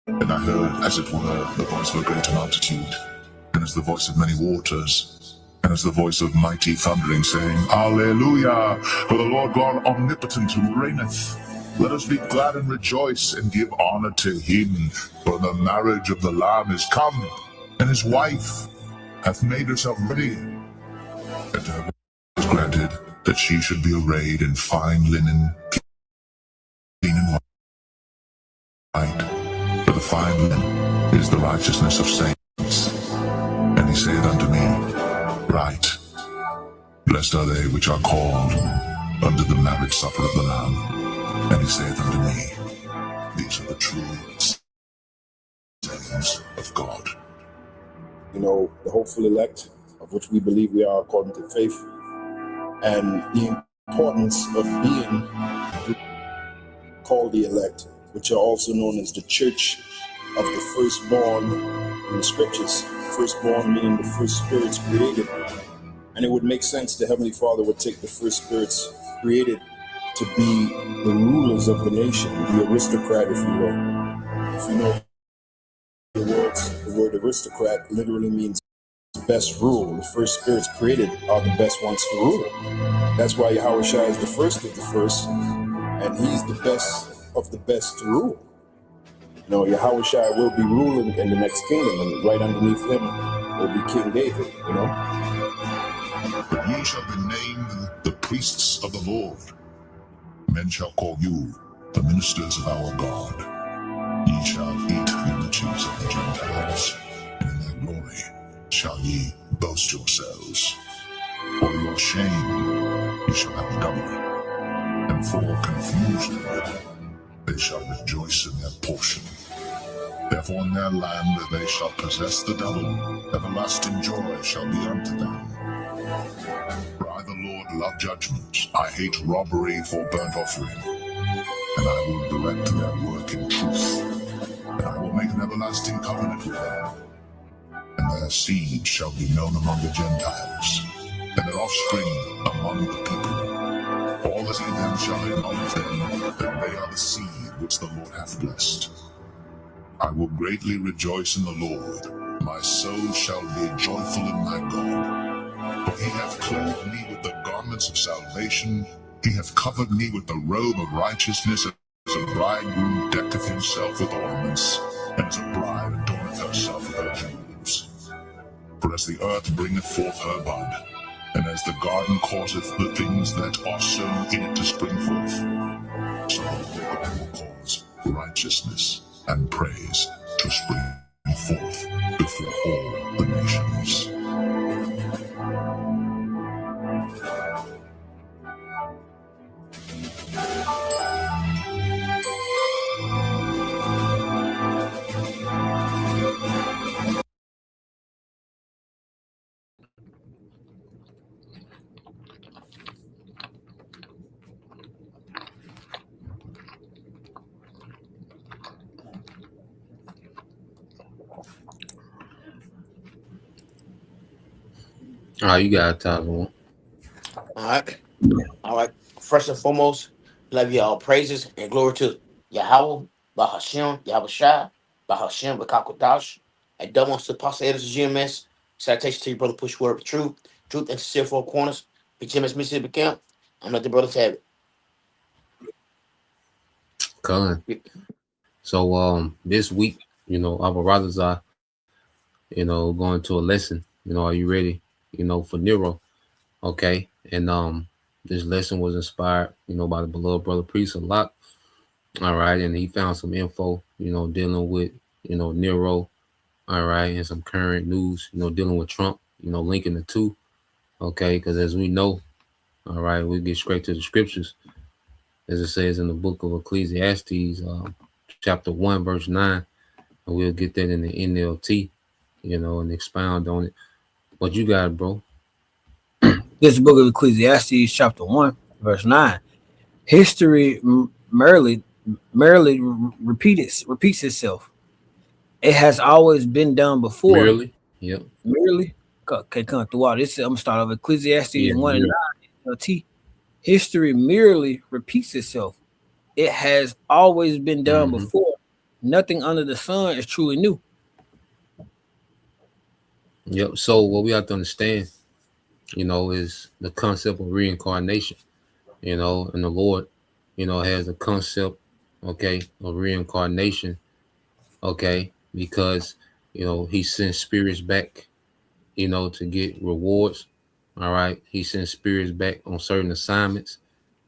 And I heard, as it were, the voice of a great multitude, and as the voice of many waters, and as the voice of mighty thundering, saying, Alleluia, for the Lord God omnipotent who reigneth. Let us be glad and rejoice and give honor to him, for the marriage of the Lamb is come, and his wife hath made herself ready. And to her was granted that she should be arrayed in fine linen, clean and white. For the fine linen is the righteousness of saints. And he saith unto me, Right, blessed are they which are called unto the marriage supper of the Lamb. And he saith unto me, These are the true sayings of God. You know, the hopeful elect, of which we believe we are according to faith, and the importance of being called the elect, which are also known as the church of the firstborn in the scriptures. Firstborn meaning the first spirits created. And it would make sense the Heavenly Father would take the first spirits created to be the rulers of the nation, the aristocrat, if you will. If you know the word aristocrat literally means best rule. The first spirits created are the best ones to rule. That's why Yahushua is the first of the first, and he's the best of the best to rule. You know, Yahushua will be ruling in the next kingdom, and right underneath him will be King David, you know. But ye shall be named the priests of the Lord. Men shall call you the ministers of our God. Ye shall eat the riches of the Gentiles, and in their glory shall ye boast yourselves. For your shame ye shall have double, and for confusion they shall rejoice in their portion. Therefore in their land they shall possess the double, everlasting joy shall be unto them. For I the Lord love judgment, I hate robbery for burnt offering, and I will direct their work in truth, and I will make an everlasting covenant with them. And their seed shall be known among the Gentiles, and their offspring among the people. All that see them shall acknowledge them, that they are the seed which the Lord hath blessed. I will greatly rejoice in the Lord, my soul shall be joyful in my God. For he hath clothed me with the garments of salvation, he hath covered me with the robe of righteousness, as a bridegroom decketh himself with ornaments, and as a bride adorneth herself with her jewels. For as the earth bringeth forth her bud, and as the garden causeth the things that are sown in it to spring forth, so God will cause righteousness and praise to spring forth before all the nations. All right, you got to one. All right. First and foremost, love you all praises and glory to Yahweh, Bahashem, Yahushua, Bahashem, Bakakodash, and double to Pastor Edison GMS. Citation to your brother, push word of truth and sincere four corners. BGMS Mississippi Camp. I'm not the brothers have it. Colin. So this week, you know, our brothers are, you know, going to a lesson. You know, are you ready? You know, for Nero. Okay. And this lesson was inspired, you know, by the beloved brother priest a lot. All right, and he found some info, you know, dealing with, you know, Nero, all right, and some current news, you know, dealing with Trump, you know, linking the two. Okay, because as we know, all right, we get straight to the scriptures, as it says in the book of Ecclesiastes, chapter 1, verse 9, and we'll get that in the NLT, you know, and expound on it. What you got, bro? This book of Ecclesiastes, chapter 1, verse 9. History merely repeats itself. It has always been done before. Merely? Yep. Merely? Okay, come throughout. This I'm going to start off Ecclesiastes 1 and 9. NLT. History merely repeats itself. It has always been done before. Nothing under the sun is truly new. Yep. So what we have to understand, is the concept of reincarnation. And the Lord, has a concept, okay, of reincarnation, okay, because He sends spirits back, to get rewards. All right. He sends spirits back on certain assignments.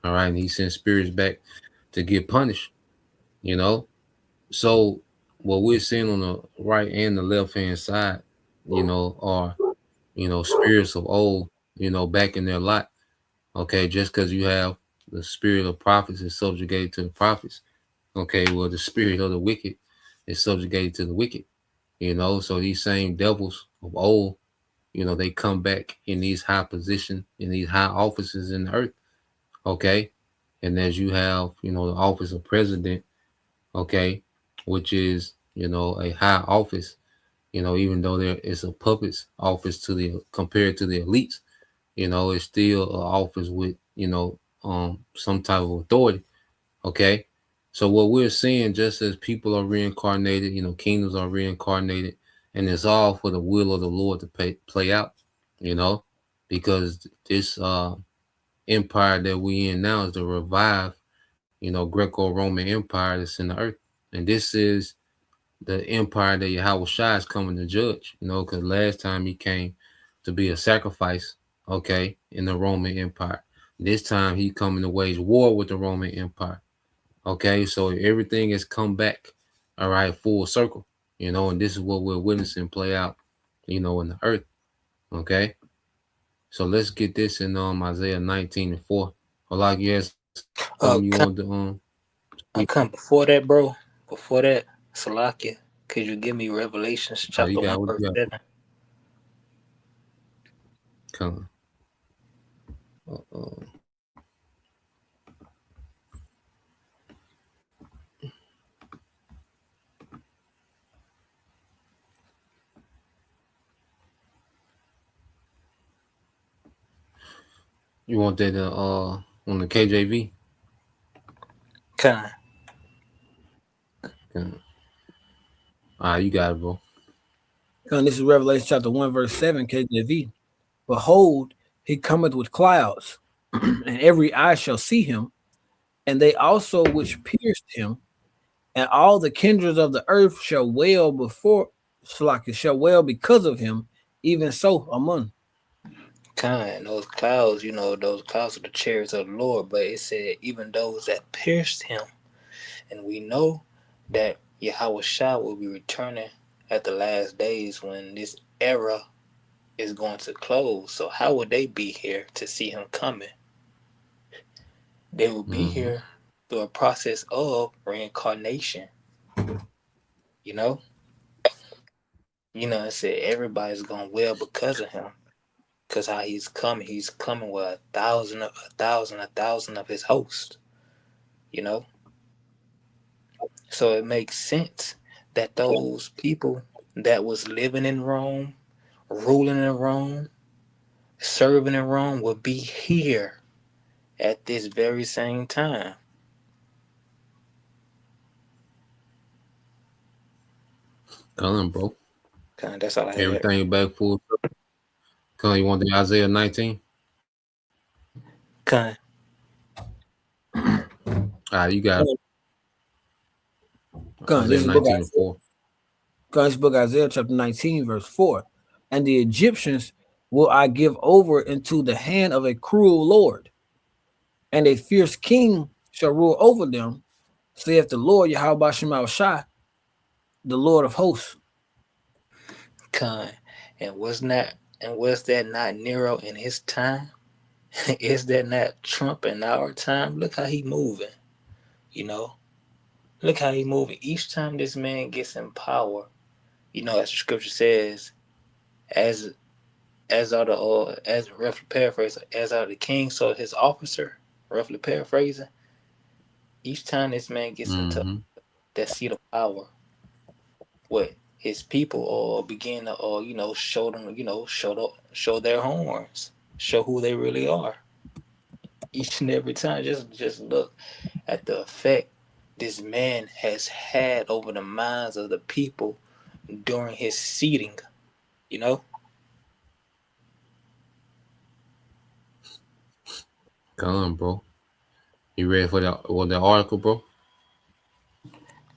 All right. And He sends spirits back to get punished, you know. So what we're seeing on the right and the left hand side, are spirits of old, back in their lot. Okay, just because you have the spirit of prophets is subjugated to the prophets. Okay, well the spirit of the wicked is subjugated to the wicked. So these same devils of old, they come back in these high positions, in these high offices in the earth. Okay, and as you have, the office of president. Okay, which is a high office. Even though there is a puppet's office to the compared to the elites, it's still an office with some type of authority. Okay, so what we're seeing, just as people are reincarnated, kingdoms are reincarnated, and it's all for the will of the Lord to play out. You know, because this empire that we in now is the revived, Greco-Roman Empire that's in the earth, and this is the empire that Yahweh Shai is coming to judge. Because last time he came to be a sacrifice, okay, in the Roman Empire. This time he coming to wage war with the Roman Empire. Okay, so everything has come back, all right, full circle. And this is what we're witnessing play out, in the earth. Okay, so let's get this in Isaiah 19:4. Or like you had something you wanted to speak I come before that, bro. Before that, Salakia, could you give me Revelations on? You chapter got 1, what verse you got 7? coming. Uh, you want that on the KJV? Kind. You got it, bro. And this is Revelation chapter 1, verse 7, KJV. Behold, he cometh with clouds, and every eye shall see him, and they also which pierced him, and all the kindreds of the earth shall wail before Shalaki shall wail because of him, even so among. Kind. Those clouds, those clouds are the chariots of the Lord, but it said even those that pierced him. And we know that Yahweh Shah will be returning at the last days when this era is going to close. So how would they be here to see him coming? They will be Mm-hmm. here through a process of reincarnation. You know, it said everybody's gonna wail because of him, because how he's coming. He's coming with a thousand of his host. You know, so it makes sense that those people that was living in Rome, ruling in Rome, serving in Rome will be here at this very same time. Come on, bro. Kind of, that's all I had. Everything back full. Come on, you want the Isaiah 19? Kind. You got This Isaiah is the book 19 and of 4. Isaiah, book of Isaiah chapter 19, verse 4. And the Egyptians will I give over into the hand of a cruel Lord, and a fierce king shall rule over them, saith the Lord Yahweh Shema Shai, the Lord of hosts. Kind. And was that not Nero in his time? Is that not Trump in our time? Look how he moving. You know, look how he moving. Each time this man gets in power, as the scripture says, as as are the as roughly paraphrasing, as are the king, so his officer, roughly paraphrasing. Each time this man gets into Mm-hmm. that seat of power, what his people or begin to or show them, show their horns, show who they really are. Each and every time, just look at the effect this man has had over the minds of the people during his seating, you know? Come, bro. You ready for the article, bro?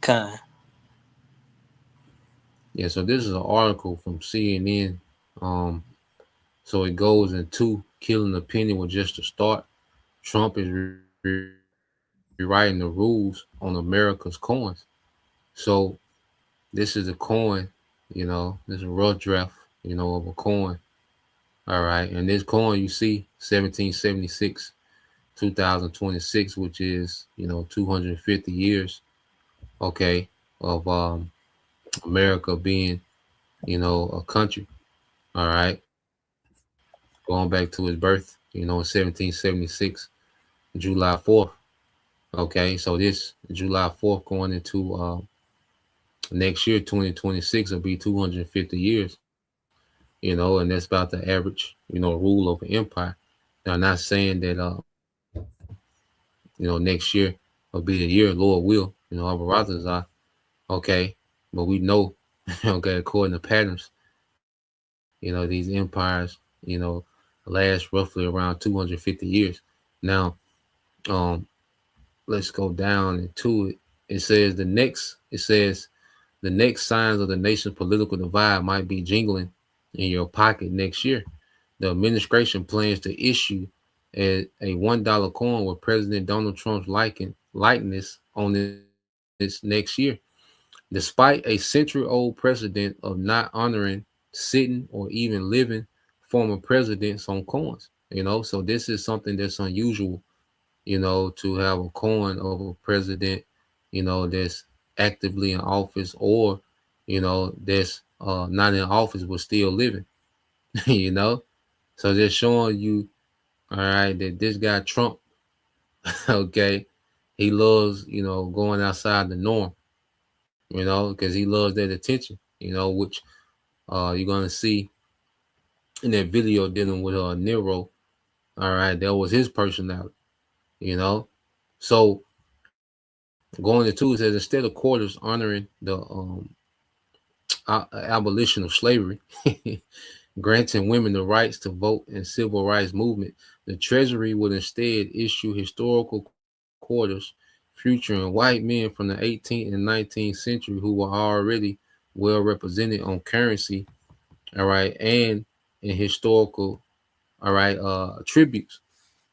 Kind. Yeah. So this is an article from CNN. Um. So it goes into killing the penny with just a start. Trump is rewriting the rules on America's coins. So this is a coin, this is a rough draft, of a coin. All right. And this coin you see, 1776, 2026, which is, 250 years, okay, of America being, a country. All right. Going back to his birth, in 1776, July 4th. Okay. So this July 4th going into next year, 2026, will be 250 years, and that's about the average, rule of an empire. Now, I'm not saying that, next year will be the year, Lord will, our brothers are, okay, but we know, okay, according to patterns, these empires, last roughly around 250 years. Now, um, let's go down into it. It says the next signs of the nation's political divide might be jingling in your pocket next year. The administration plans to issue a $1 coin with President Donald Trump's likeness on this next year, despite a century-old precedent of not honoring sitting or even living former presidents on coins. So this is something that's unusual, to have a coin of a president, that's actively in office, or, that's not in office but still living, you know. So just showing you, all right, that this guy Trump, okay, he loves, going outside the norm, because he loves that attention, which you're gonna see in that video dealing with Nero. All right, that was his personality, you know. So going into it says instead of quarters honoring the abolition of slavery, granting women the rights to vote and civil rights movement, the Treasury would instead issue historical quarters featuring white men from the 18th and 19th century who were already well represented on currency, all right, and in historical, all right, tributes,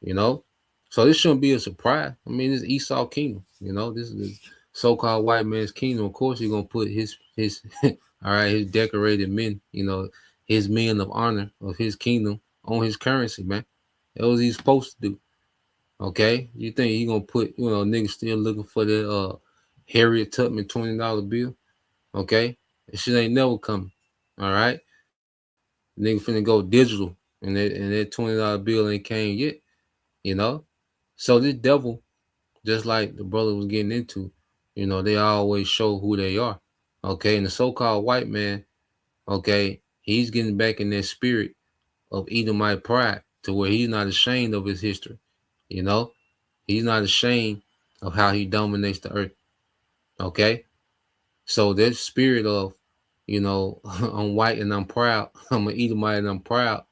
you know. So this shouldn't be a surprise. I mean, this Esau kingdom, this is so-called white man's kingdom. Of course, he's gonna put his all right, his decorated men, his men of honor of his kingdom on his currency, man. That was he's supposed to do. Okay, you think he gonna put, niggas still looking for that Harriet Tubman $20 bill? Okay, that shit ain't never coming. All right, nigga finna go digital, and that $20 bill ain't came yet. You know, so this devil, just like the brother was getting into, they always show who they are. Okay, and the so-called white man, okay, he's getting back in that spirit of Edomite pride to where he's not ashamed of his history. You know, he's not ashamed of how he dominates the earth. Okay, so that spirit of, I'm white and I'm proud, I'm an Edomite and I'm proud,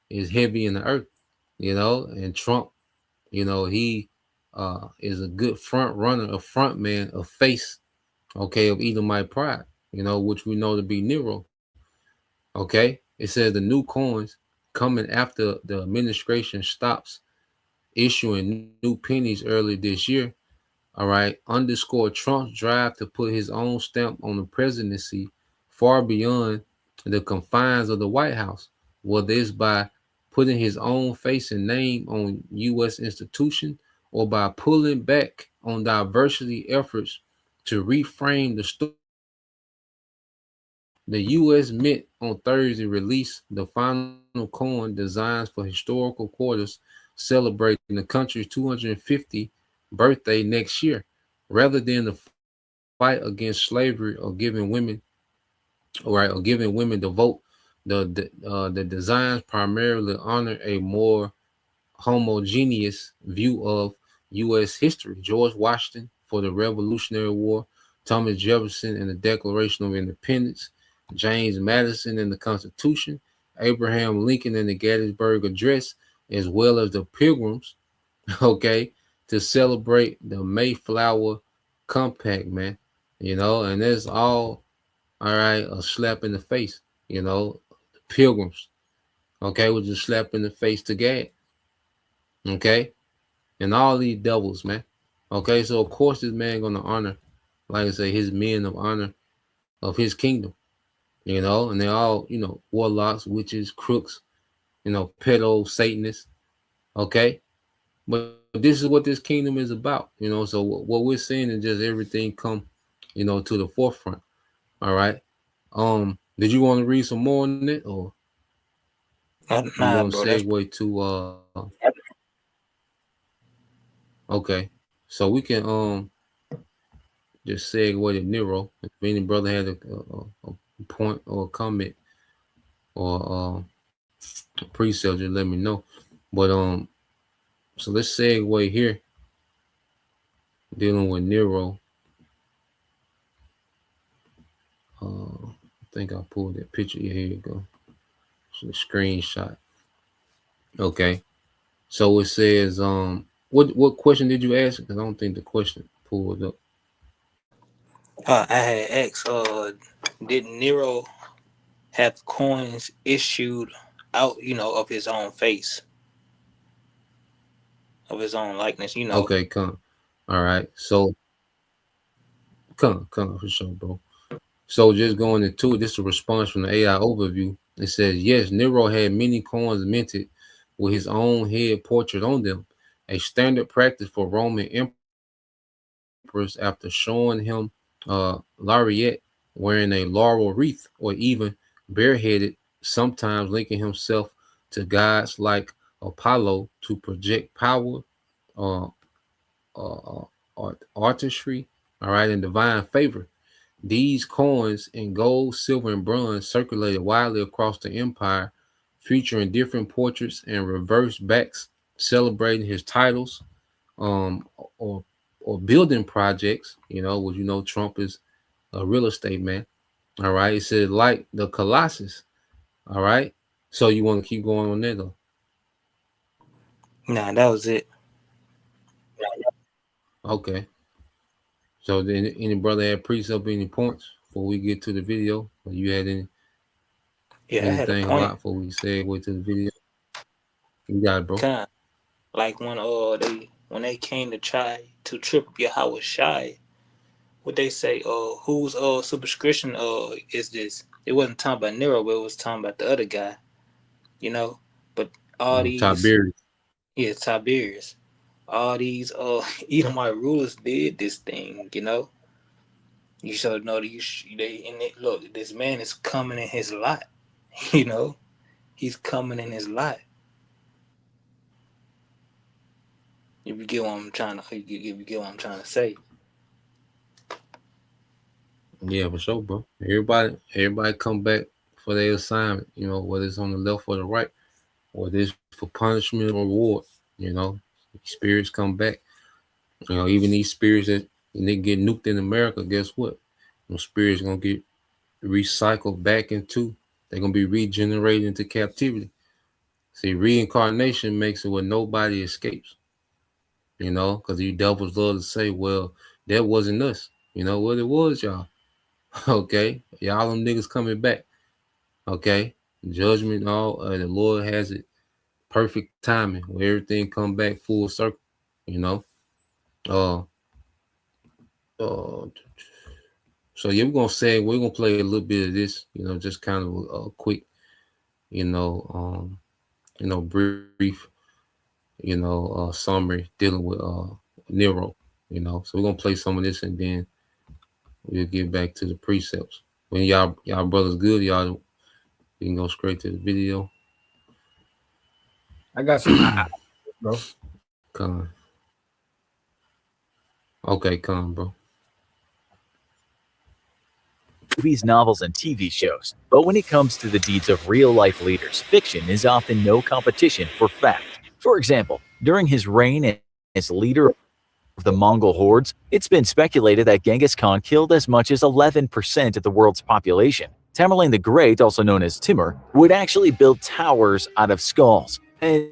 is heavy in the earth. And Trump, he is a good front runner, a front man, a face, okay, of Edomite pride, which we know to be Nero. Okay, it says the new coins coming after the administration stops issuing new pennies early this year. All right, underscore Trump's drive to put his own stamp on the presidency far beyond the confines of the White House, whether it's by putting his own face and name on U.S. institution or by pulling back on diversity efforts to reframe the story. The U.S. Mint on Thursday released the final coin designs for historical quarters celebrating the country's 250th birthday next year. Rather than the fight against slavery or giving women the vote, the designs primarily honor a more homogeneous view of U.S. history. George Washington, for the Revolutionary War, Thomas Jefferson in the Declaration of Independence, James Madison in the Constitution, Abraham Lincoln in the Gettysburg Address, as well as the Pilgrims, okay, to celebrate the Mayflower Compact, man. And that's all right, a slap in the face, the Pilgrims, okay, was a slap in the face to God, okay, and all these devils, man. Okay, so of course this man gonna honor, like I say, his men of honor of his kingdom, and they're all, warlocks, witches, crooks, pedo, Satanists, okay? But this is what this kingdom is about, so what we're seeing is just everything come, to the forefront. All right. Did you want to read some more on it, or you Nah, want to bro. That's segue to okay. So we can just segue to Nero. If any brother had a point or a comment or a precept, just let me know. But so let's segue here, dealing with Nero. I think I pulled that picture. Yeah, here you go. So the screenshot. Okay. So it says, what question did you ask? Because I don't think the question pulled up. I had asked, did Nero have coins issued out, of his own face, of his own likeness? Okay, come. All right. So come for sure, bro. So just going into it, this is a response from the AI overview. It says, yes, Nero had many coins minted with his own head portrait on them, a standard practice for Roman emperors after showing him laureate wearing a laurel wreath or even bareheaded, sometimes linking himself to gods like Apollo to project power, uh, artistry, all right, and divine favor. These coins in gold, silver, and bronze circulated widely across the empire, featuring different portraits and reverse backs celebrating his titles, um, or or building projects. Which Trump is a real estate man. All right, it said like the Colossus. All right, so you want to keep going on there though? Nah, that was it. Okay. So then, any brother had precept, any points before we get to the video? Or you had Yeah, I had a anything point. about before we segue to the video? You got it, bro. Kind like when they came to try to trip up Yahweh Shai, what they say, whose superscription is this? It wasn't talking about Nero, but it was talking about the other guy, you know. But all these, Tiberius. yeah, Tiberius, all these Edomite rulers did this thing. You should know that look, this man is coming in his lot, you know. He's coming in his lot. If you get what I'm trying to, if you get what I'm trying to say. Yeah, for sure, bro. Everybody come back for their assignment. Whether it's on the left or the right, whether it's for punishment or reward. You know, spirits come back. Even these spirits that they get nuked in America. Guess what? Those spirits gonna get recycled back into. They're gonna be regenerated into captivity. See, reincarnation makes it where nobody escapes. Because you devils love to say, "Well, that wasn't us." What it was, y'all. Okay, y'all them niggas coming back. Okay, judgment, all the Lord has it perfect timing where everything come back full circle. You know. Uh, uh. So yeah, we're gonna play a little bit of this. Just kind of a quick. You know. Brief. Summary dealing with Nero. So we're gonna play some of this and then we'll get back to the precepts. When y'all brothers good, y'all you can go straight to the video. I got some, bro. Come. Okay, come, bro. Movies, novels, and TV shows. But when it comes to the deeds of real life leaders, fiction is often no competition for fact. For example, during his reign as leader the Mongol hordes, it's been speculated that Genghis Khan killed as much as 11% of the world's population. Tamerlane the Great, also known as Timur, would actually build towers out of skulls. And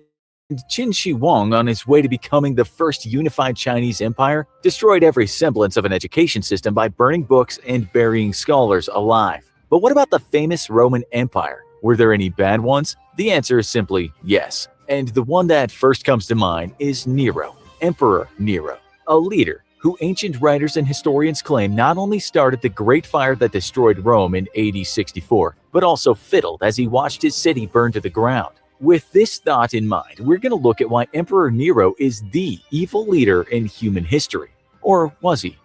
Qin Shi Huang, on his way to becoming the first unified Chinese empire, destroyed every semblance of an education system by burning books and burying scholars alive. But what about the famous Roman Empire? Were there any bad ones? The answer is simply yes. And the one that first comes to mind is Nero, Emperor Nero, a leader who ancient writers and historians claim not only started the Great Fire that destroyed Rome in AD 64, but also fiddled as he watched his city burn to the ground. With this thought in mind, we're going to look at why Emperor Nero is the evil leader in human history. Or was he?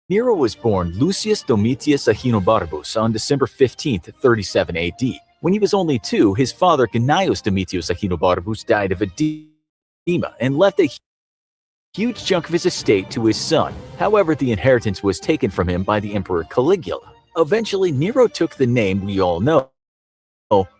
Nero was born Lucius Domitius Ahenobarbus on December 15, 37 AD. When he was only 2, his father Gnaeus Domitius Ahenobarbus died of edema and left a huge chunk of his estate to his son. However, the inheritance was taken from him by the Emperor Caligula. Eventually, Nero took the name we all know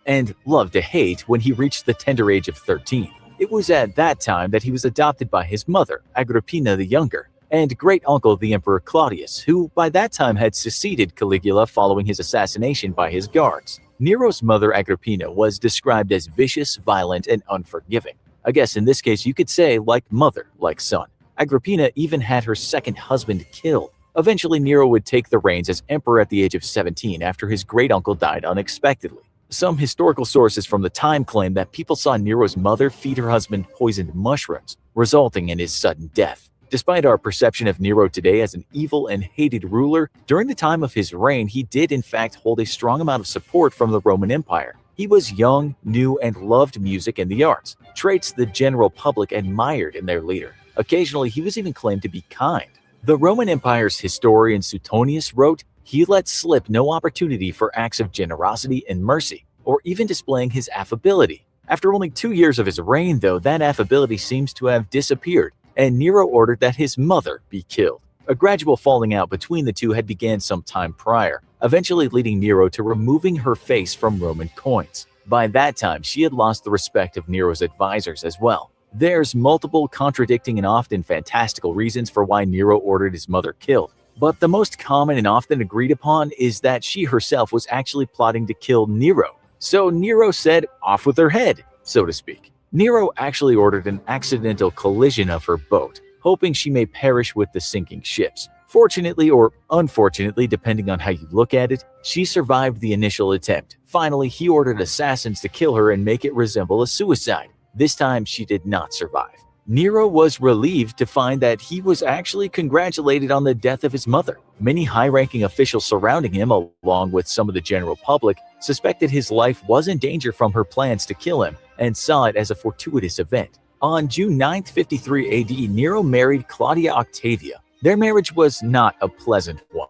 and loved to hate when he reached the tender age of 13. It was at that time that he was adopted by his mother, Agrippina the Younger, and great-uncle the Emperor Claudius, who by that time had succeeded Caligula following his assassination by his guards. Nero's mother Agrippina was described as vicious, violent, and unforgiving. I guess in this case you could say like mother, like son. Agrippina even had her second husband killed. Eventually Nero would take the reins as emperor at the age of 17 after his great-uncle died unexpectedly. Some historical sources from the time claim that people saw Nero's mother feed her husband poisoned mushrooms, resulting in his sudden death. Despite our perception of Nero today as an evil and hated ruler, during the time of his reign he did in fact hold a strong amount of support from the Roman Empire. He was young, new, and loved music and the arts, traits the general public admired in their leader. Occasionally he was even claimed to be kind. The Roman Empire's historian Suetonius wrote, "He let slip no opportunity for acts of generosity and mercy, or even displaying his affability." After only 2 years of his reign, though, that affability seems to have disappeared, and Nero ordered that his mother be killed. A gradual falling out between the two had begun some time prior, eventually leading Nero to removing her face from Roman coins. By that time, she had lost the respect of Nero's advisors as well. There's multiple contradicting and often fantastical reasons for why Nero ordered his mother killed. But the most common and often agreed upon is that she herself was actually plotting to kill Nero. So Nero said, off with her head, so to speak. Nero actually ordered an accidental collision of her boat, hoping she may perish with the sinking ships. Fortunately or unfortunately, depending on how you look at it, she survived the initial attempt. Finally, he ordered assassins to kill her and make it resemble a suicide. This time, she did not survive. Nero was relieved to find that he was actually congratulated on the death of his mother. Many high-ranking officials surrounding him, along with some of the general public, suspected his life was in danger from her plans to kill him and saw it as a fortuitous event. On June 9, 53 AD, Nero married Claudia Octavia. Their marriage was not a pleasant one.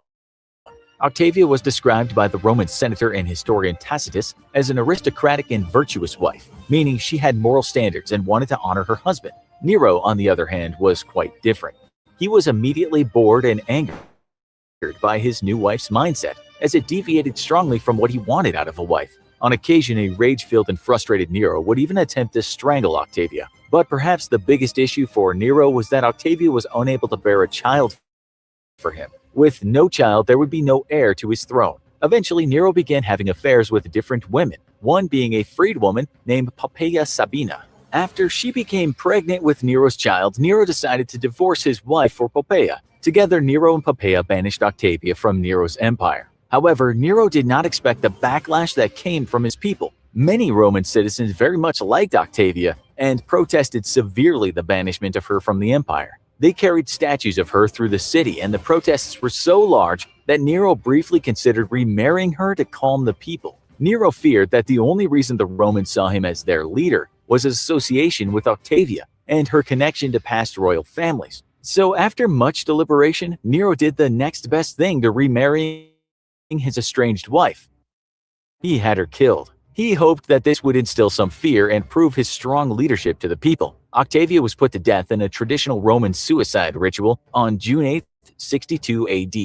Octavia was described by the Roman senator and historian Tacitus as an aristocratic and virtuous wife, meaning she had moral standards and wanted to honor her husband. Nero, on the other hand, was quite different. He was immediately bored and angered by his new wife's mindset, as it deviated strongly from what he wanted out of a wife. On occasion, a rage-filled and frustrated Nero would even attempt to strangle Octavia. But perhaps the biggest issue for Nero was that Octavia was unable to bear a child for him. With no child, there would be no heir to his throne. Eventually, Nero began having affairs with different women, one being a freedwoman named Poppaea Sabina. After she became pregnant with Nero's child, Nero decided to divorce his wife for Poppaea. Together, Nero and Poppaea banished Octavia from Nero's empire. However, Nero did not expect the backlash that came from his people. Many Roman citizens very much liked Octavia and protested severely the banishment of her from the empire. They carried statues of her through the city, and the protests were so large that Nero briefly considered remarrying her to calm the people. Nero feared that the only reason the Romans saw him as their leader was his association with Octavia and her connection to past royal families. So after much deliberation, Nero did the next best thing to remarrying his estranged wife. He had her killed. He hoped that this would instill some fear and prove his strong leadership to the people. Octavia was put to death in a traditional Roman suicide ritual on June 8, 62 AD.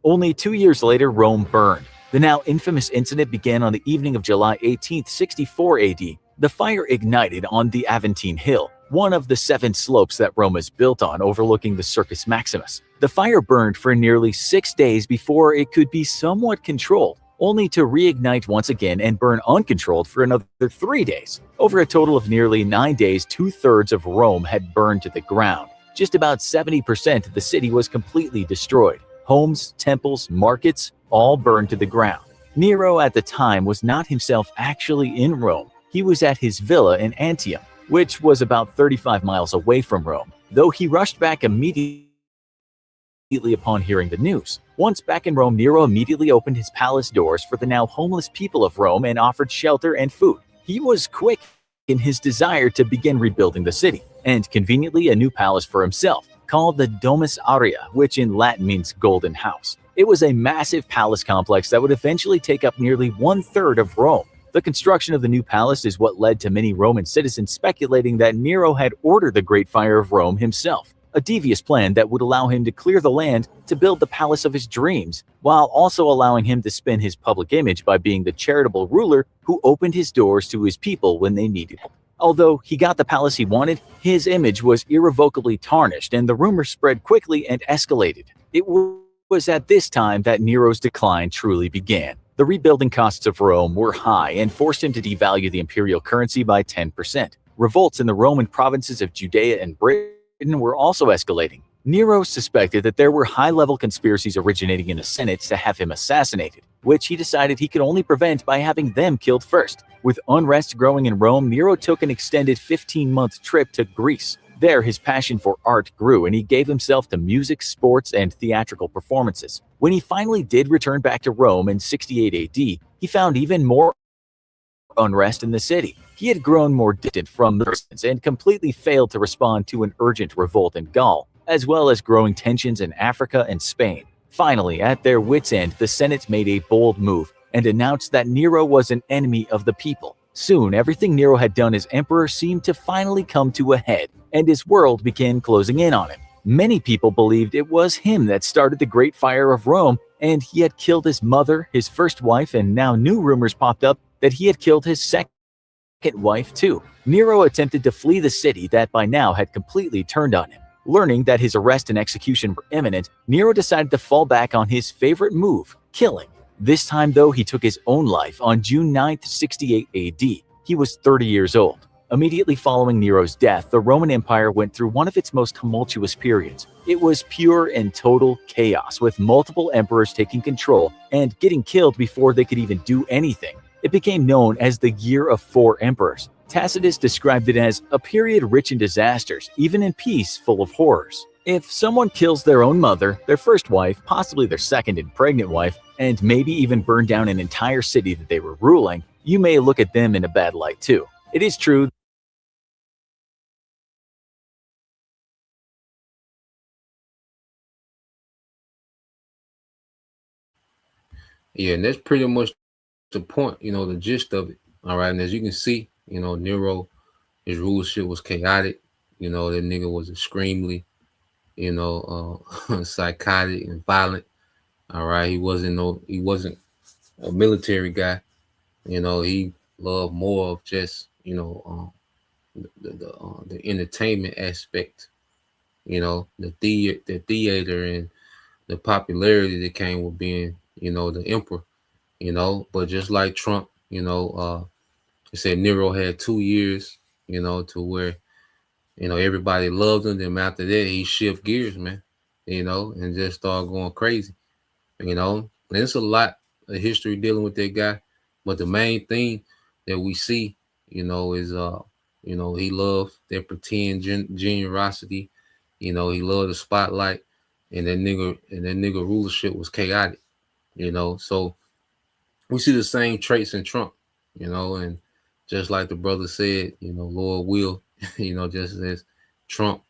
Only 2 years later, Rome burned. The now infamous incident began on the evening of July 18, 64 AD. The fire ignited on the Aventine Hill, one of the 7 slopes that Rome was built on overlooking the Circus Maximus. The fire burned for nearly 6 days before it could be somewhat controlled, only to reignite once again and burn uncontrolled for another 3 days. Over a total of nearly 9 days, 2/3 of Rome had burned to the ground. Just about 70% of the city was completely destroyed. Homes, temples, markets, all burned to the ground. Nero at the time was not himself actually in Rome. He was at his villa in Antium, which was about 35 miles away from Rome, though he rushed back immediately upon hearing the news. Once back in Rome, Nero immediately opened his palace doors for the now homeless people of Rome and offered shelter and food. He was quick in his desire to begin rebuilding the city, and conveniently a new palace for himself, called the Domus Aurea, which in Latin means golden house. It was a massive palace complex that would eventually take up nearly 1/3 of Rome. The construction of the new palace is what led to many Roman citizens speculating that Nero had ordered the Great Fire of Rome himself, a devious plan that would allow him to clear the land to build the palace of his dreams, while also allowing him to spin his public image by being the charitable ruler who opened his doors to his people when they needed help. Although he got the palace he wanted, his image was irrevocably tarnished and the rumors spread quickly and escalated. It was at this time that Nero's decline truly began. The rebuilding costs of Rome were high and forced him to devalue the imperial currency by 10%. Revolts in the Roman provinces of Judea and Britain were also escalating. Nero suspected that there were high-level conspiracies originating in the Senate to have him assassinated, which he decided he could only prevent by having them killed first. With unrest growing in Rome, Nero took an extended 15-month trip to Greece. There, his passion for art grew and he gave himself to music, sports, and theatrical performances. When he finally did return back to Rome in 68 AD, he found even more unrest in the city. He had grown more distant from the residents and completely failed to respond to an urgent revolt in Gaul, as well as growing tensions in Africa and Spain. Finally, at their wits' end, the Senate made a bold move and announced that Nero was an enemy of the people. Soon, everything Nero had done as emperor seemed to finally come to a head, and his world began closing in on him. Many people believed it was him that started the Great Fire of Rome, and he had killed his mother, his first wife, and now new rumors popped up that he had killed his second wife too. Nero attempted to flee the city that by now had completely turned on him. Learning that his arrest and execution were imminent, Nero decided to fall back on his favorite move, killing. This time though, he took his own life on June 9th, 68 AD. He was 30 years old. Immediately following Nero's death, the Roman Empire went through one of its most tumultuous periods. It was pure and total chaos, with multiple emperors taking control and getting killed before they could even do anything. It became known as the Year of Four Emperors. Tacitus described it as a period rich in disasters, even in peace full of horrors. If someone kills their own mother, their first wife, possibly their second and pregnant wife, and maybe even burn down an entire city that they were ruling, you may look at them in a bad light too. It is true Yeah, and that's pretty much the point, the gist of it. All right. And as you can see, Nero, his rulership was chaotic. That nigga was extremely, psychotic and violent. All right. He wasn't a military guy. He loved more of just, the entertainment aspect, the theater and the popularity that came with being, the emperor, but just like Trump, he said Nero had 2 years, to where, everybody loved him. Then after that, he shift gears, man, and just started going crazy, And it's a lot of history dealing with that guy. But the main thing that we see, is, he loved that pretend generosity. He loved the spotlight, and that nigga rulership was chaotic, So we see the same traits in Trump, and just like the brother said, Lord will, just as Trump,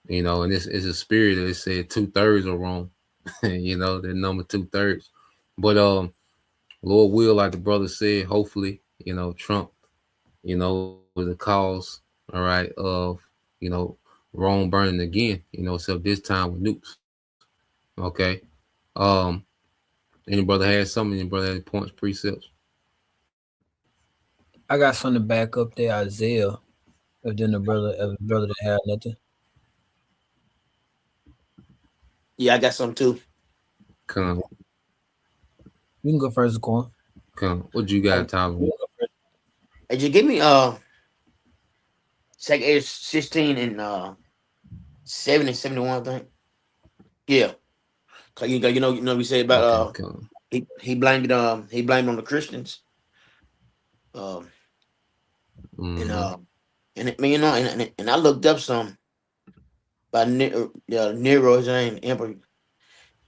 and this is a spirit that said 2/3 are wrong, the number 2/3. But Lord will, like the brother said, hopefully, Trump, was the cause, all right, of, Rome burning again, except this time with nukes. Okay. Um, any brother has something, any brother has points, precepts. I got something to back up there, Isaiah. If then the brother that had nothing. Yeah, I got some too. Come, You can go first, Quan. come. What you got, Tyler? Hey, just give me second age 16 and 70 71, I think. Yeah. 'Cause you know we said about Okay, come. he blamed on the Christians. Um and Mm-hmm. and it, and I looked up some by Nero, his name, Emperor.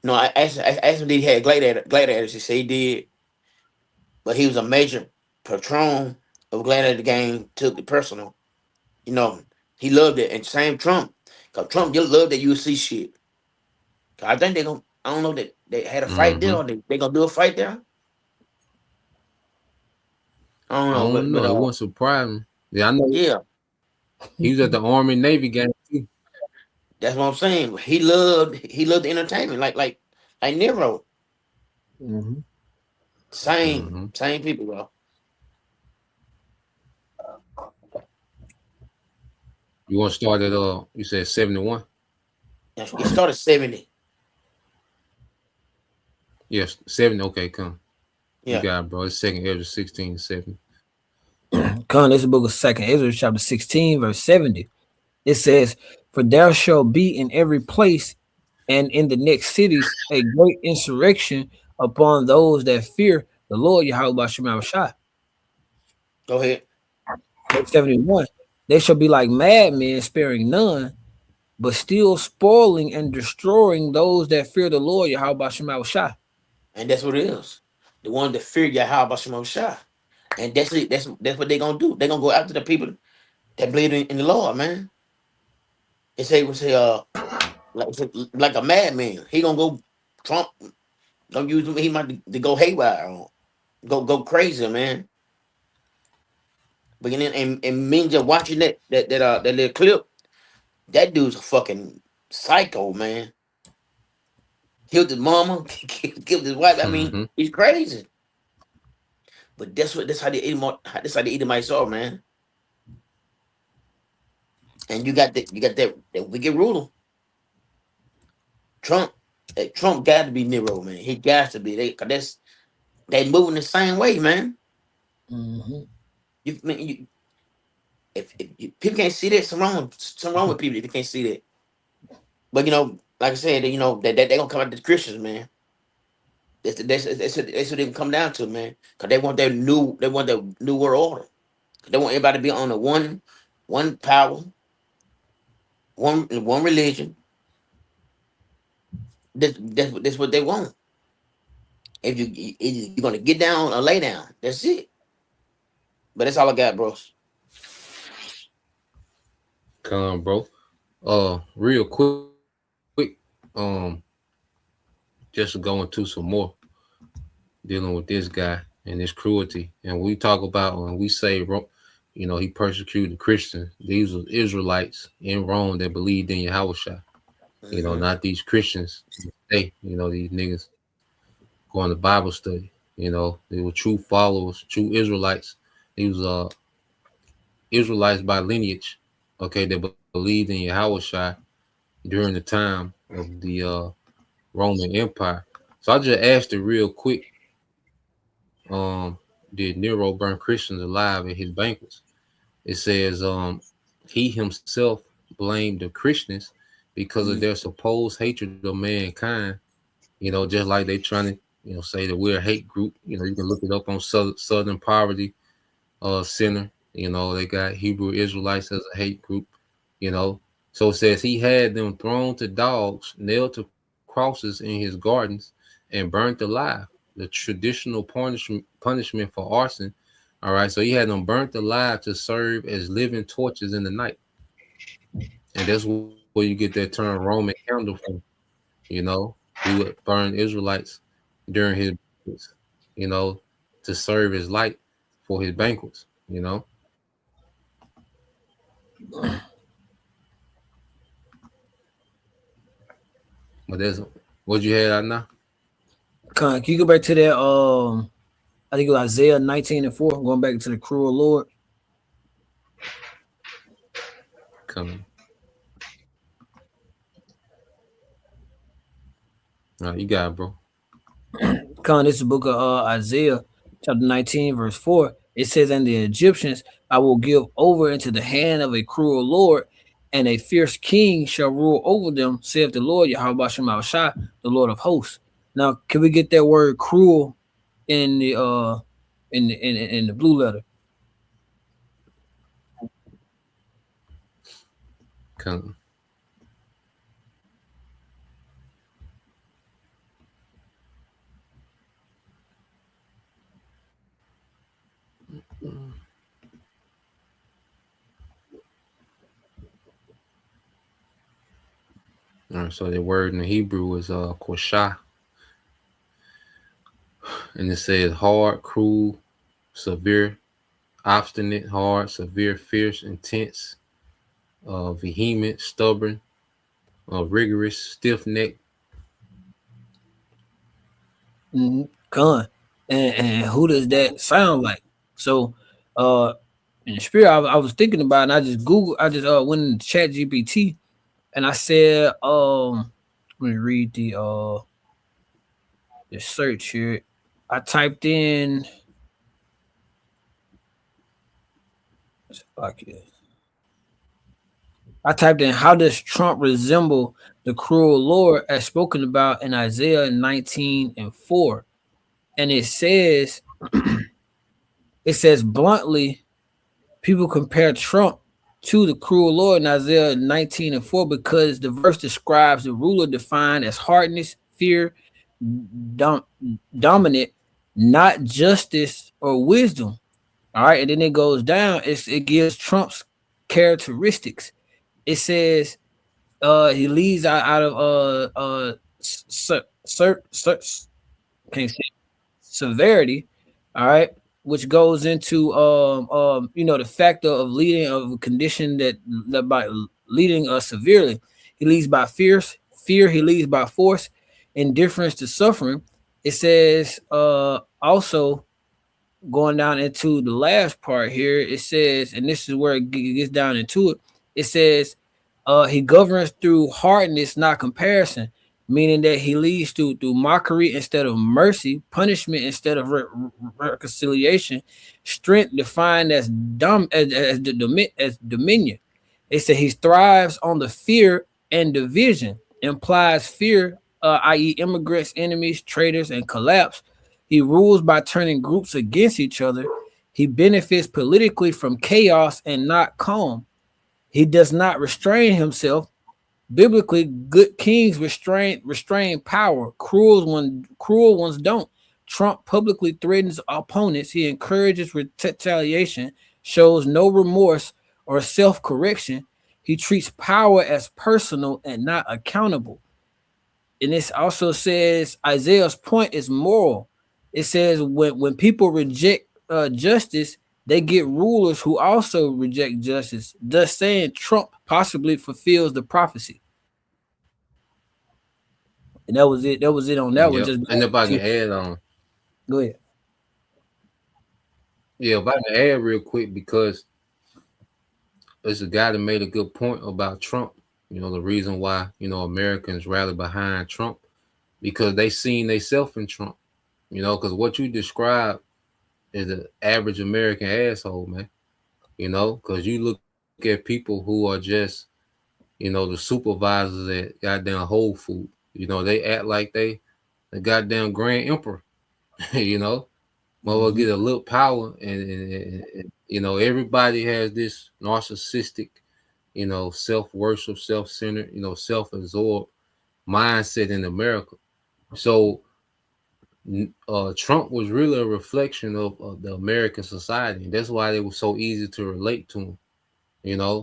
No, I asked him did he had gladiators. He said he did, but he was a major patron of gladiator game, took it personal. You know, he loved it. And same Trump. Cause Trump just loved that UFC shit. 'Cause I think they gonna I don't know that they had a fight there Mm-hmm. or they gonna do a fight there. I don't I know, don't but know. It wasn't surprising. Yeah, I know yeah, he was at the Army Navy game too. that's what I'm saying. He loved the entertainment, like Nero. Mm-hmm. Mm-hmm. Same people, bro. You want to start at you said 71? It started 70. Yes, 70. Okay, come. You Yeah. got it, bro. It's second Ezra 16 7. Con, this is the book of Second Ezra, chapter 16, verse 70. It says, "For there shall be in every place and in the next cities a great insurrection upon those that fear the Lord Yahweh Shema Shai." Go ahead. Verse 71. They shall be like madmen, sparing none, but still spoiling and destroying those that fear the Lord Yahweh Shema Shai. And that's what it is. The one that fear Yahweh Shema Shah. And that's it. That's what they're gonna do. They're gonna go after the people that believe in the Lord, man. It say like a madman. He gonna go Trump don't use him. He might to go haywire on, go crazy, man. But and me just watching that little clip, that dude's a fucking psycho, man. Killed his mama, killed his wife. I mean, Mm-hmm. he's crazy. But that's how they eat that's how they eat my soul, man. And you got that wicked ruler, Trump. Trump got to be Nero, man. He got to be. Cause they moving the same way, man. Mm-hmm. You, people can't see that, something wrong with people if you can't see that. But like I said, that they gonna come out the Christians, man. That's what they can come down to, man. Cause they want their new world order. They want everybody to be on the one power, one religion. That's what they want. If you're gonna get down or lay down, that's it. But that's all I got, bros. Come, bro. Real quick, um, just to go into some more dealing with this guy and his cruelty. And we talk about when we say, he persecuted Christians. These were Israelites in Rome that believed in Yahweh. Hmm. Not these Christians. These niggas going to Bible study. They were true followers, true Israelites. These Israelites by lineage. Okay, that believed in Yahweh during the time of the Roman Empire. So I just asked it real quick. Did Nero burn Christians alive at his banquets? It says he himself blamed the Christians because of their supposed hatred of mankind. Just like they trying to say that we're a hate group. You can look it up on Southern Poverty Center. They got Hebrew Israelites as a hate group. You know, so it says he had them thrown to dogs, nailed to crosses in his gardens, and burnt alive. The traditional punishment for arson. All right, so he had them burnt alive to serve as living torches in the night, and that's where you get that term Roman candle from. He would burn Israelites during his banquets, you know, to serve as light for his banquets. But that's what you had out now. Con, can you go back to that? I think it was Isaiah 19 and 4, going back to the cruel Lord. Come. You got it, bro. Con, this is the book of Isaiah, chapter 19, verse 4. It says, "And the Egyptians I will give over into the hand of a cruel Lord, and a fierce king shall rule over them, saith the Lord, Yahweh Shem Shai, the Lord of hosts." Now, can we get that word cruel in the in the blue letter? Come. All right, so the word in the Hebrew is koshah, and it says hard, cruel, severe, obstinate, hard, severe, fierce, intense, vehement, stubborn, rigorous, stiff necked. Con, and who does that sound like? So, in the spirit, I was thinking about, it, and I just Google, I just went into Chat GPT, and I said, let me read the search here. I typed in, okay, I typed in, how does Trump resemble the cruel Lord as spoken about in Isaiah 19 and 4? And it says bluntly, people compare Trump to the cruel Lord in Isaiah 19 and 4 because the verse describes the ruler defined as hardness, fear, dom- dominant, not justice or wisdom. All right, and then it goes down. It gives Trump's characteristics. It says he leads out of can't say severity, all right, which goes into the factor of leading of a condition that by leading severely. He leads by fear, he leads by force, indifference to suffering. It says also going down into the last part here, it says, and this is where it gets down into it. It says, he governs through hardness, not comparison, meaning that he leads through mockery instead of mercy, punishment instead of reconciliation, strength defined as as dominion. It said he thrives on the fear and division, implies fear, i.e., immigrants, enemies, traitors, and collapse. He rules by turning groups against each other. He benefits politically from chaos and not calm. He does not restrain himself. Biblically, good kings restrain power. Cruel ones don't. Trump publicly threatens opponents. He encourages retaliation, shows no remorse or self-correction. He treats power as personal and not accountable. And this also says Isaiah's point is moral. It says when people reject justice, they get rulers who also reject justice. Thus saying Trump possibly fulfills the prophecy. And that was it. That was it on that one. Yep. Just And if I can to add on, go ahead. yeah, if I can add real quick, because there's a guy that made a good point about Trump. The reason why, Americans rally behind Trump, because they seen themselves in Trump. Because what you describe is an average American asshole, man. Because you look at people who are just, the supervisors at goddamn Whole Food. They act like they the goddamn Grand Emperor. you know, Mother Mm-hmm. get a little power, and everybody has this narcissistic, self worship, self centered, self absorbed mindset in America. So Trump was really a reflection of the American society. That's why it was so easy to relate to him.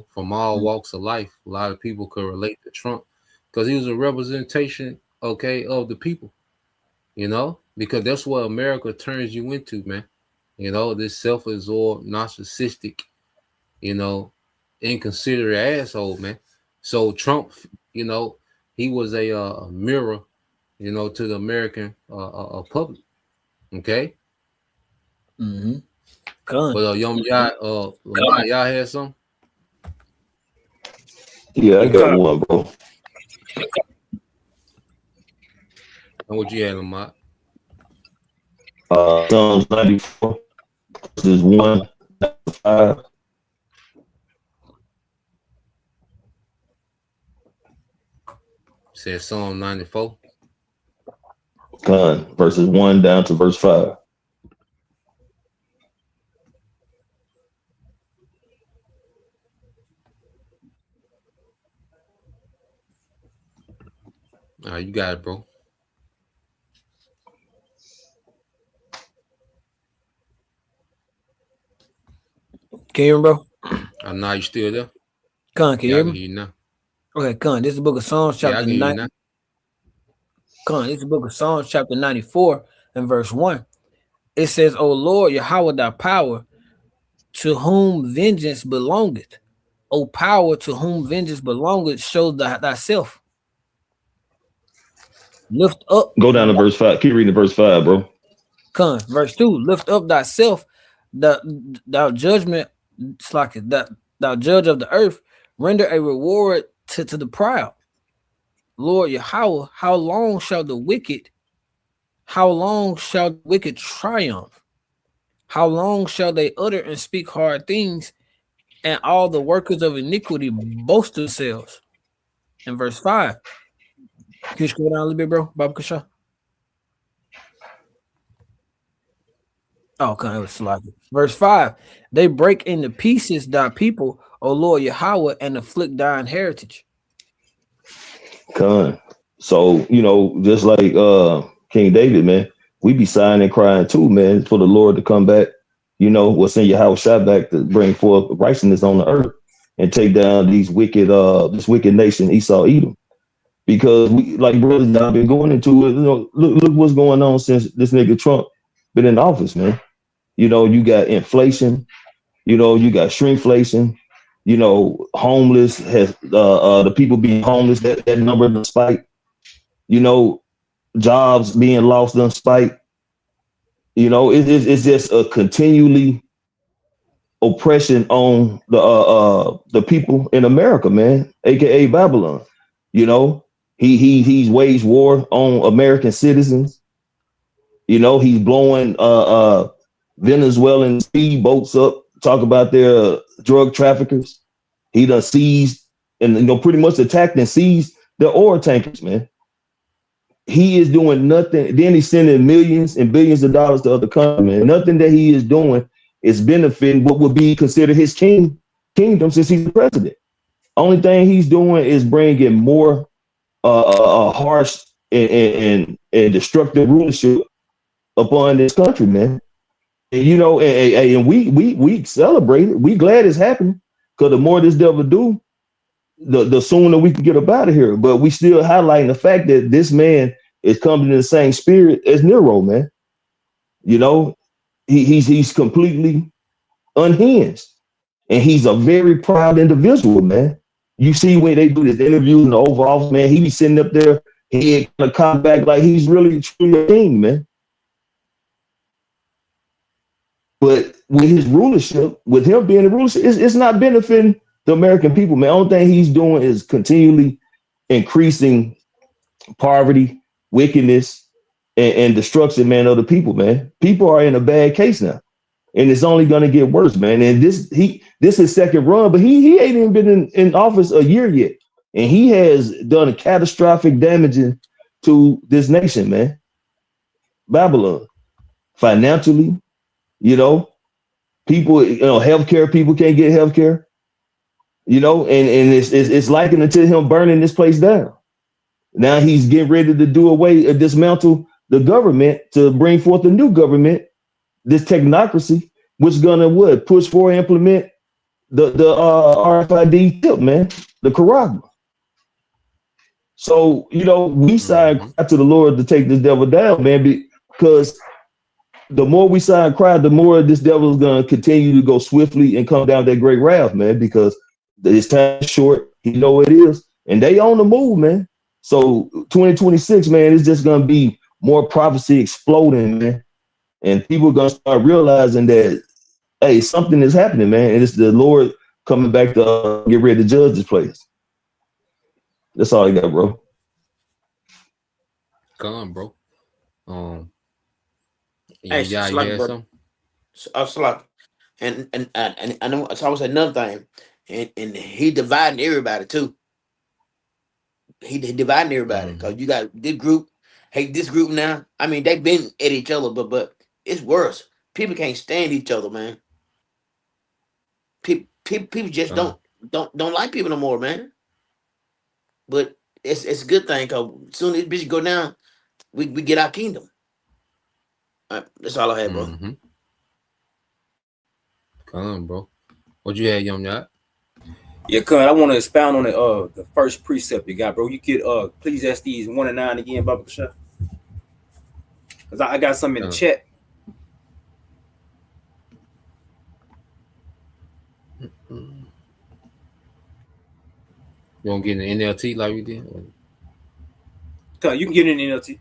From all walks of life, a lot of people could relate to Trump because he was a representation, okay, of the people. Because that's what America turns you into, man. This self-absorbed, narcissistic, you know, inconsiderate asshole, man. So Trump, you know, he was a mirror, to the American public. Okay, Mm-hmm. Con. but Lamar, y'all had some. Yeah, I got one, bro. And what you had, Lamont? Psalms 94, verses 1 to 5. Said Psalm 94. Verses 1 down to verse 5. You got it, bro. Can you hear me, bro? Now you still there? Con, can you Yeah, I hear can me? hear you now. Okay, Con. This is the book of Psalms, Yeah, I chapter can hear you 9. now. Con, this is the book of Psalms, chapter 94, and verse 1. It says, O Lord, Yahweh thy power, to whom vengeance belongeth. O power to whom vengeance belongeth, show thyself. Lift up, Go down to verse 5. Keep reading verse 5, bro. Con, verse 2. Lift up thyself, thou judgment, it's like that thou judge of the earth, render a reward to the proud. Lord Yahweh, how long shall the wicked triumph? How long shall they utter and speak hard things, and all the workers of iniquity boast themselves? In verse 5. Can you scroll down a little bit, bro? Bob Kasha. Oh, okay, it was sloppy. Verse 5. They break into pieces thy people, O Lord Yahweh, and afflict thine heritage. So, just like King David, man, we be sighing and crying too, man, for the Lord to come back. We'll send your house shot back to bring forth righteousness on the earth and take down this wicked nation, Esau, Edom. Because we, like brothers, I've been going into it. Look what's going on since this nigga Trump been in office, man. You got inflation. You got shrinkflation. Homeless has the people being homeless. That number done spike. Jobs being lost done spike. It's just a continually oppression on the people in America, man, aka Babylon. He's waged war on American citizens. He's blowing Venezuelan speedboats up, talk about their drug traffickers. He done seized and pretty much attacked and seized the oil tankers, man. He is doing nothing. Then he's sending millions and billions of dollars to other countries, man. Nothing that he is doing is benefiting what would be considered his kingdom since he's the president. Only thing he's doing is bringing more harsh and destructive rulership upon this country, man. And we celebrate it. We glad it's happening because the more this devil do, the sooner we can get up out of here. But we still highlighting the fact that this man is coming in the same spirit as Nero, man. He's completely unhinged, and he's a very proud individual, man. You see when they do this interview in the Oval Office, man, he be sitting up there, he ain't gonna come back like he's really truly a king, man. But with his rulership, with him being the rulership, it's not benefiting the American people, man. The only thing he's doing is continually increasing poverty, wickedness, and destruction, man, of the people, man. People are in a bad case now, and it's only gonna get worse, man. And this is second run, but he ain't even been in office a year yet, and he has done a catastrophic damaging to this nation, man. Babylon, financially, people, healthcare people can't get healthcare, and it's likened until him burning this place down. Now he's getting ready to do away, dismantle the government to bring forth a new government, this technocracy, which is gonna push forward and implement the RFID chip, man, the Quran. So we sign cry to the Lord to take this devil down, man, because the more we sign cry, the more this devil is gonna continue to go swiftly and come down that great wrath, man, because his time is short. He know it is, and they on the move, man. So 2026, man, it's just gonna be more prophecy exploding, man, and people are gonna start realizing that, hey, something is happening, man, and it's the Lord coming back to get ready to judge this place. That's all I got, bro. Come, bro. Hey, Young it's Yah, you like, had bro. something? It's like, and I know it's always another thing, and he dividing everybody too. He dividing everybody because Mm-hmm. you got this group hate this group now. I mean, they've been at each other, but it's worse. People can't stand each other, man. People just Come. don't like people no more, man. But it's a good thing because soon as this bitch go down, we get our kingdom. That's all I had, bro. Mm-hmm. Come, bro. What you had, Young Yah? Yeah, cuz I want to expound on the first precept you got, bro. You could Ecclesiastes 1 and 9 again, Baba Kasha. Because I got some in the Come. chat. Mm. You want to get in the NLT like we did? Cuz you can get it in NLT.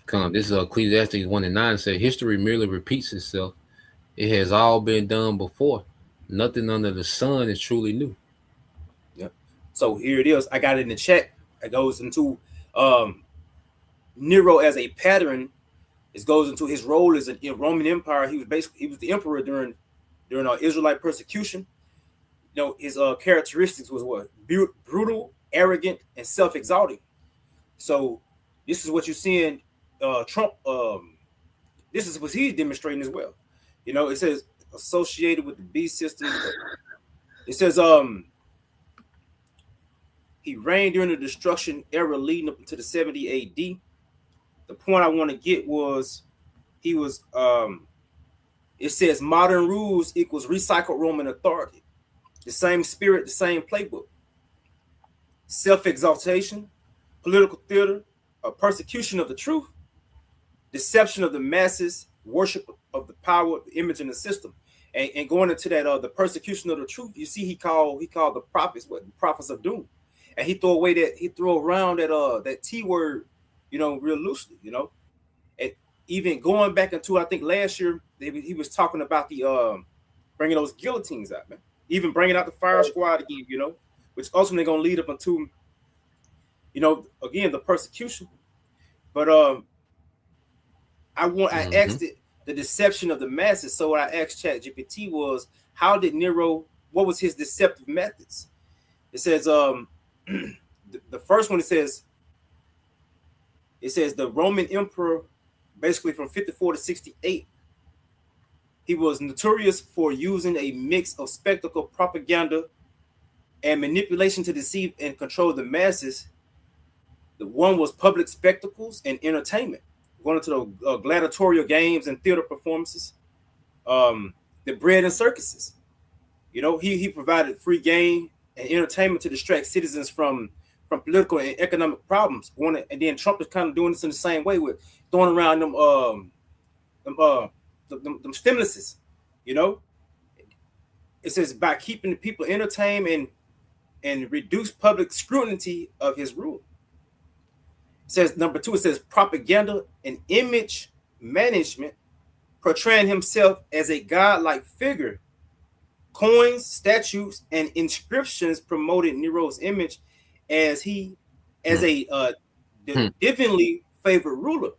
Come. This is Ecclesiastes 1 and 9 say history merely repeats itself. It has all been done before. Nothing under the sun is truly new. Yeah. So here it is. I got it in the chat. It goes into Nero as a pattern. It goes into his role as in Roman Empire. He was the emperor during Israelite persecution. You know, his characteristics was what? Brutal, arrogant, and self-exalting. So this is what you're seeing Trump this is what he's demonstrating as well. You know, it says associated with the beast systems. It says he reigned during the destruction era leading up to the 70 AD. The point I want to get was he was it says modern rules equals recycled Roman authority. The same spirit, the same playbook. Self-exaltation, political theater, persecution of the truth, deception of the masses, worship of the power, the image, and the system. And going into that, the persecution of the truth, you see, he called the prophets what? The prophets of doom, and he throw around that T word, you know, real loosely, you know, and even going back into I think last year he was talking about the bringing those guillotines out, man, even bringing out the fire squad again, you know, which ultimately going to lead up into, you know, again the persecution, but I Mm-hmm. asked it the deception of the masses. So what I asked ChatGPT was, how did Nero? What was his deceptive methods? It says the first one it says the Roman emperor, basically from 54 to 68, he was notorious for using a mix of spectacle, propaganda, and manipulation to deceive and control the masses. The one was public spectacles and entertainment, going into the gladiatorial games and theater performances, the bread and circuses. You know, he provided free game and entertainment to distract citizens from political and economic problems. And then Trump is kind of doing this in the same way with throwing around them stimuluses. You know, it says by keeping the people entertained and reduce public scrutiny of his rule. It says number two, it says propaganda and image management, portraying himself as a godlike figure. Coins, statues, and inscriptions promoted Nero's image as a divinely favored ruler.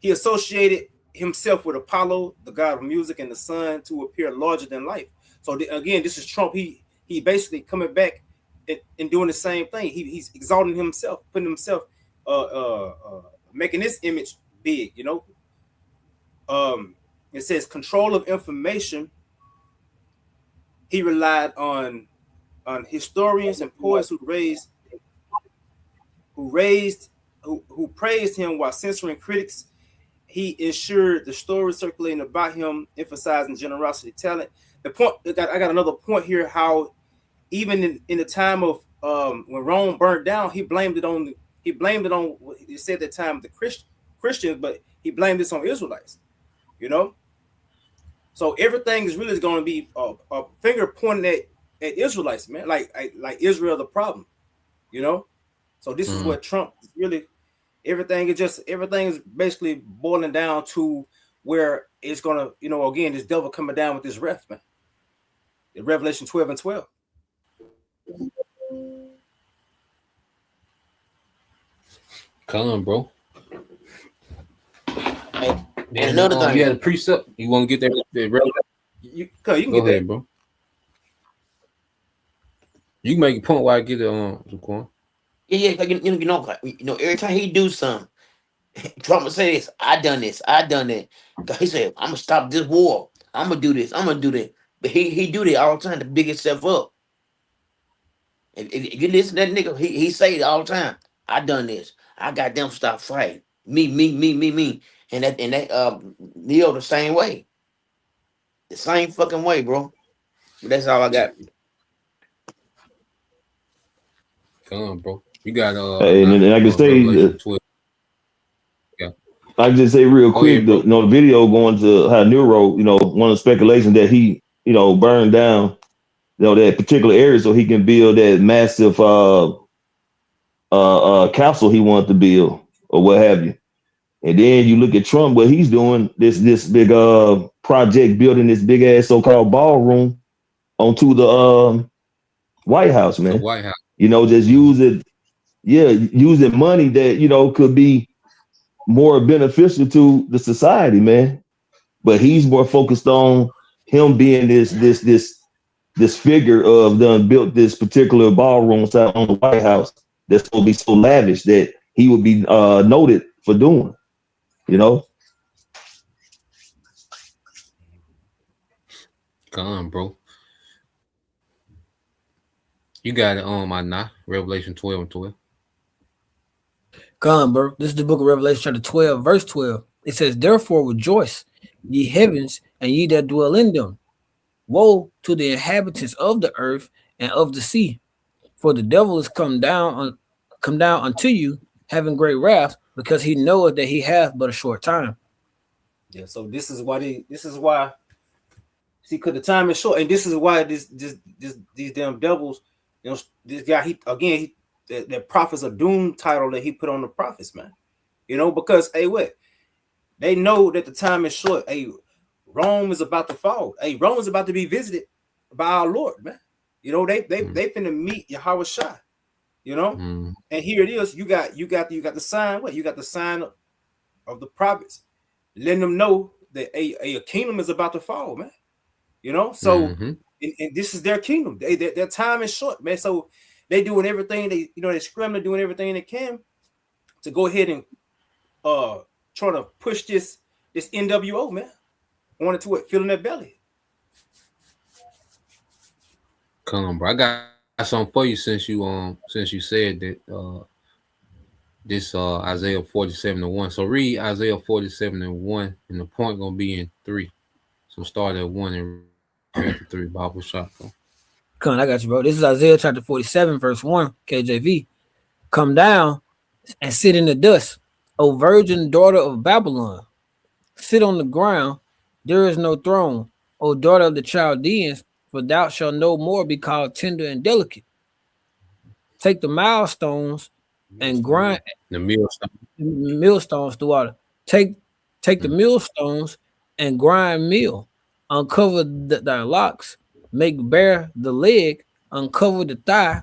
He associated himself with Apollo, the god of music, and the sun to appear larger than life. So again, this is Trump. He basically coming back and doing the same thing. He's exalting himself, putting himself, making this image big. You know, it says control of information. He relied on historians and poets who praised him while censoring critics. He ensured the stories circulating about him, emphasizing generosity, talent. The point I got another point here. How even in the time of when Rome burned down, he blamed it on. He said at the time the Christians, but he blamed this on Israelites. You know, so everything is really going to be a finger pointing at Israelites, man. Like Israel, the problem. You know, so this is Mm-hmm. what Trump really. Everything is basically boiling down to where it's gonna, you know, again, this devil coming down with this wrath, man. In Revelation 12 and 12. Come on, bro. And Then another thing, you had a precept. You want to get that ready? You can Go get ahead, that. bro. You make a point while I get it on Zaquan. yeah, like, every time he do something, Trump would say this, I done this, I done that. 'Cause he said, I'm gonna stop this war. I'm gonna do this, I'm gonna do that. But he do that all the time to big himself up. If you listen to that nigga, he say it all the time. I done this. I got them stop fighting. Me. And that Neo the same way. The same fucking way, bro. But that's all I got. Come on, bro. You got Hey, not and I can say Revelation 12. Yeah. I can just say real Go ahead, quick, bro. the video going to how Nero, one of the speculations that he, burned down, that particular area so he can build that massive castle he wanted to build or what have you. And then you look at Trump, what he's doing, this big project building this big ass so-called ballroom onto the White House, The man. White House. Just using money that, could be more beneficial to the society, man. But he's more focused on him being this figure of done built this particular ballroom site on the White House that's going to be so lavish that he would be noted for doing, you know. Come on, bro. You got it on my nah. Revelation 12 and 12. Come, bro. This is the book of Revelation, chapter 12, verse 12. It says, Therefore rejoice, ye heavens, and ye that dwell in them. Woe to the inhabitants of the earth and of the sea, for the devil is come down unto you, having great wrath, because he knoweth that he hath but a short time. Yeah. So this is why. See, because the time is short, and this is why these damn devils, this guy, that prophets of doom title that he put on the prophets, man. Because what they know that the time is short. Rome is about to fall. Rome is about to be visited by our Lord, man. They finna meet Yahweh Shai. And here it is. You got the sign. What you got the sign of the prophets, letting them know that a kingdom is about to fall, man. So and this is their kingdom. Their time is short, man. So they doing everything they scrambling, doing everything they can to go ahead and trying to push this NWO, man. Wanted to fill in their belly. Come on, bro. I got something for you since you said that this Isaiah 47 and 1. So read Isaiah 47 and 1, and the point gonna be in 3. So start at 1 and read to 3. Bible shot. Come on, I got you, bro. This is Isaiah chapter 47, verse 1, KJV. Come down and sit in the dust, O virgin daughter of Babylon. Sit on the ground, there is no throne, O daughter of the Chaldeans, for thou shalt no more be called tender and delicate. Take the milestones and grind The millstone. millstones throughout it. Take the millstones and grind meal. Uncover thy locks, make bare the leg, uncover the thigh,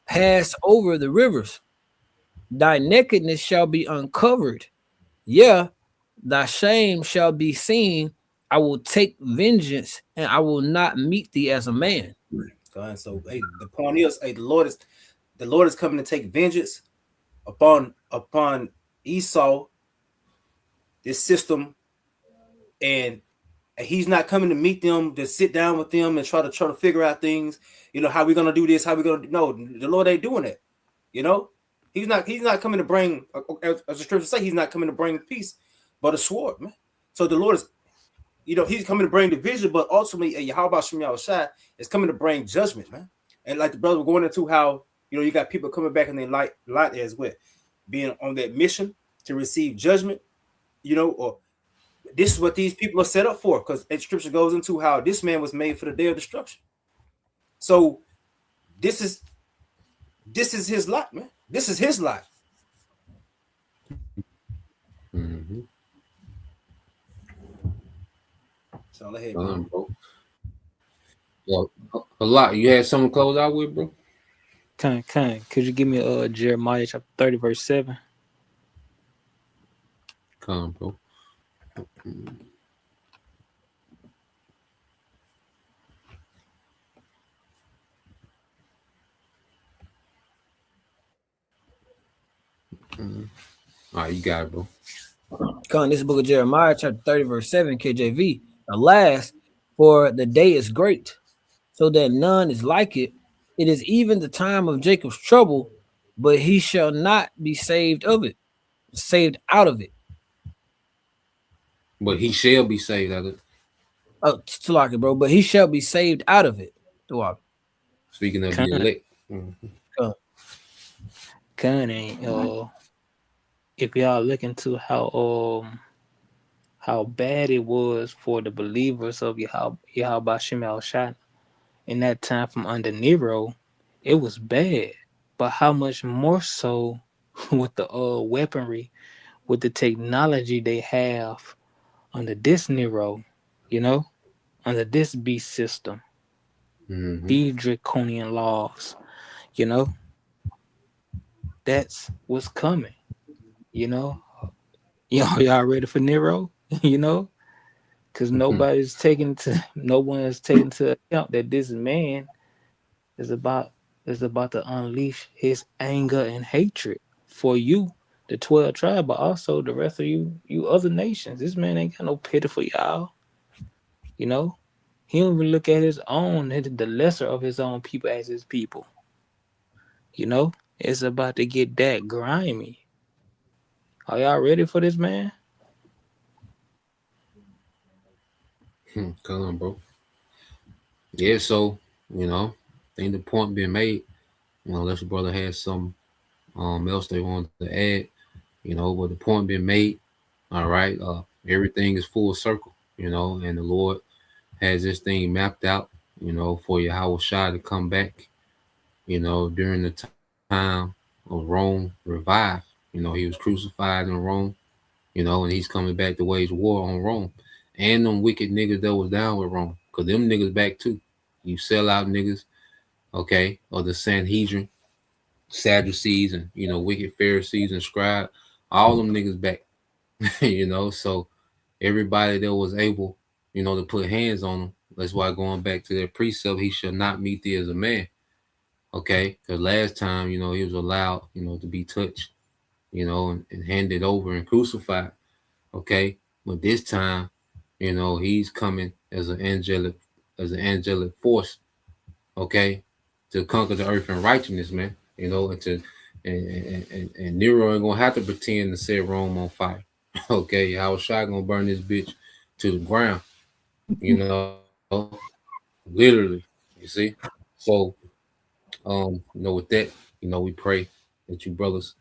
pass over the rivers. Thy nakedness shall be uncovered. Yeah, thy shame shall be seen. I will take vengeance, and I will not meet thee as a man. God, so the point is, the Lord is coming to take vengeance upon Esau, this system, and he's not coming to meet them to sit down with them and try to figure out things. How we gonna do this? How we gonna no? The Lord ain't doing it. He's not coming to bring, as the scriptures say, he's not coming to bring peace, but a sword, man. So the Lord is, he's coming to bring division, but ultimately, Yahweh Shem Yahushai is coming to bring judgment, man. And like the brother was going into how, you got people coming back and they light as well, being on that mission to receive judgment, or this is what these people are set up for, because scripture goes into how this man was made for the day of destruction. So this is his lot, man. This is his lot. So all ahead, man. Bro. Well, a lot. You had something to close out with, bro? Could you give me Jeremiah chapter 30, verse 7? Come, bro. All right, you got it, bro. Come, this is the book of Jeremiah, chapter 30, verse 7, KJV. Alas, for the day is great, so that none is like it. It is even the time of Jacob's trouble, but he shall not be saved of it, saved out of it. But he shall be saved out of it. Oh, to like it, bro. But he shall be saved out of it. Dua. Speaking of the Con, elect. Come. con, and if y'all look into how bad it was for the believers of Yahweh Shem Al Shai in that time from under Nero, it was bad. But how much more so with the weaponry, with the technology they have under this Nero, you know, under this beast system, Mm-hmm. these draconian laws, you know, that's what's coming, you know. Y'all ready for Nero? you know, because no one is taking into account that this man is about to unleash his anger and hatred for you, the 12 tribe, but also the rest of you other nations. This man ain't got no pity for y'all. You know, he don't even look at his own, the lesser of his own people as his people. You know, it's about to get that grimy. Are y'all ready for this man? Come on, bro. Yeah, so, I think the point being made, unless your brother has some else they wanted to add, but the point being made, all right, everything is full circle, and the Lord has this thing mapped out, for Yahweh Shai to come back, during the time of Rome revived. He was crucified in Rome, and he's coming back to wage war on Rome and them wicked niggas that was down with Rome, because them niggas back too. You sell out niggas, okay, or the Sanhedrin, Sadducees, and wicked Pharisees and scribe, all them niggas back, so everybody that was able, to put hands on him. That's why going back to that precept, he shall not meet thee as a man, okay? Because last time, he was allowed, to be touched, and handed over and crucified, okay? But this time, he's coming as an angelic force, okay, to conquer the earth in righteousness, man. And Nero ain't gonna have to pretend to set Rome on fire. Okay, I was shot gonna burn this bitch to the ground, literally. You see? So with that, we pray that you brothers,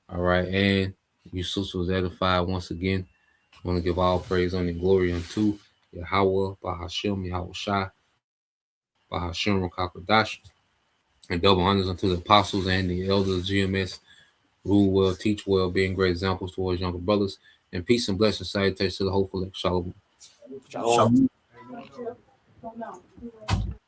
all right, and you sisters was edified once again. I want to give all praise, honor, and glory unto Yahweh, Bahashem, Yahweh Shai, Bahashem, Rakakwadash, and double honors unto the apostles and the elders of GMS, rule well, teach well, being great examples towards younger brothers, and peace and blessings, salutations to the hopeful. Shalom. Shalom. Shalom.